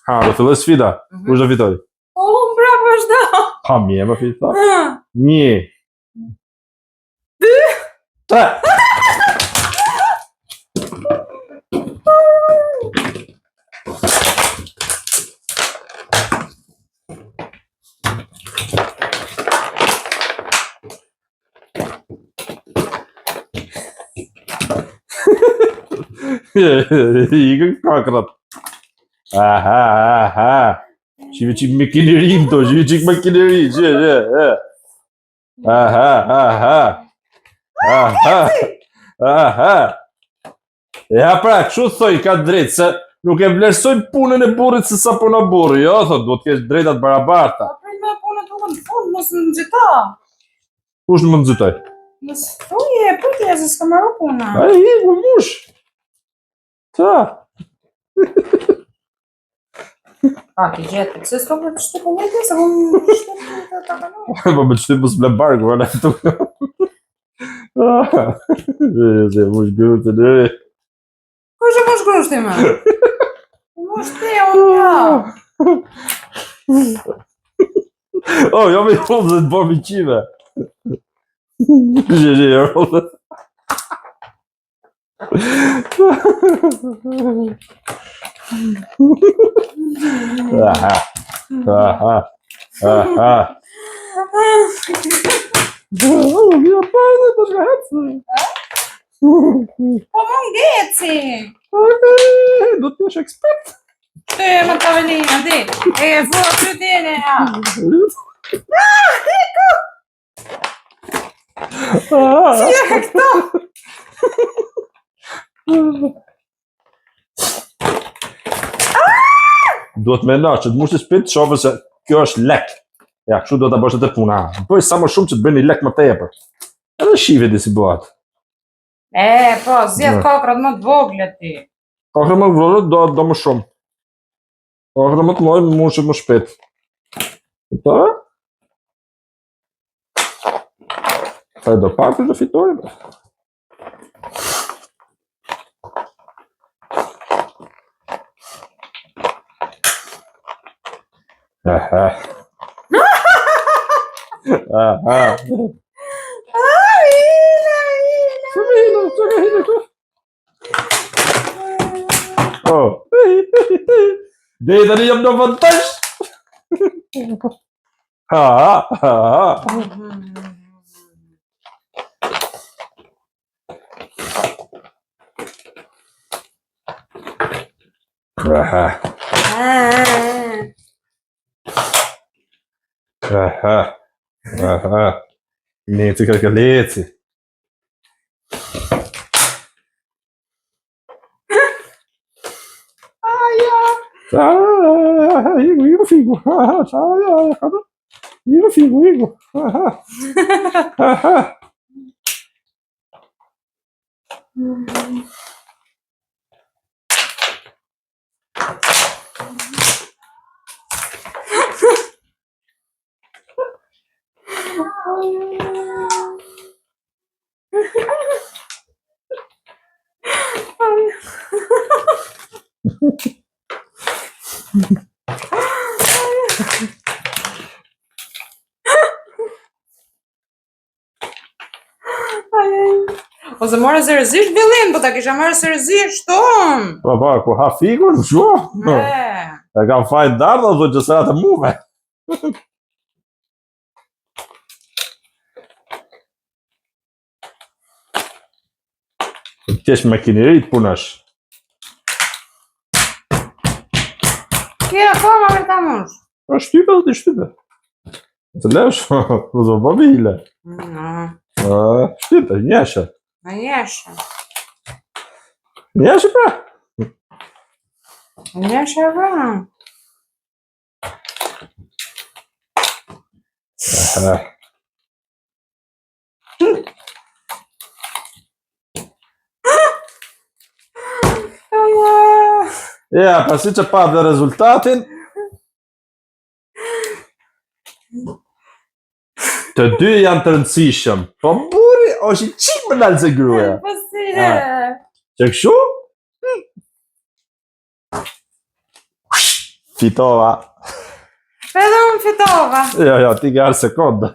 Ha, do filloj sfida. Kush do fitoj? Bravo, vazhdo. Pa mje, më fita. 1 2 3 Ikën kakrat. Aha. Shive qik me kinerim to, shive qik me kineri, Aha. Ja pra, kështu thoj, ka drejt, se nuk e vlerësojnë punën e burrit se sa puna burri, jo, thot, do të kesh drejtat barabarta. Po me punën tuaj në fund, mos më nxita. Kush më nxitoj? Mos thuje, pyetje se s'kam marrë puna. Ai, u mush. Ta. Ti gjetë, se s'ka për të shtypë njëtë, se unë shtypë të kanonë. Po me shtypë s'ble barku, vëna këtu. Se mush grutë të nëri. Kush e mush grushti me? Mush te, unë ja. Jo me rollë dhe të bërë qive. Rollë. Aha. Mia pane të shkahecë. Po më ngeci. Do të jesh ekspert. Te, më të avelina, di. E vua pyetjene, ja. Heko! Si e këto? Duhet me na që të mushti shpit shohë se kjo është lek. Ja, kështu do të bësh të puna. Bëj sa më shumë që të bëni lek më tepër. Edhe shive di si bëhat. Po, zjedh kokrat më të vogle ti. Kokrat më të vogle do më shumë. Kokrat më të mëdha mushit më shpejt. Ta? Faj do pak të fitojnë. Aha. Dhe i tani jam në vantazh. Leci kërë leci. Igo figo. Igo figo. Ose more seriozisht fillim, po ta kisha marrë seriozisht ton. Po, ku ha figur, shumë. E kam fajt darda, dhe që sëra të muve. Kesh me kinerit punash. Kja koma për ta mush. Shtype dhe të shtype. Të lesh, në zë babile. Shtype, njëshe. Njëshe. Njëshe pra? Njëshe pra. Ja, pasi që pa dhe rezultatin, të dy janë të rëndësishëm, po buri është i qik më nalë se gruja. Pasire. Që këshu? Fitova. Edhe unë fitova. Jo, ti ke arë sekondë.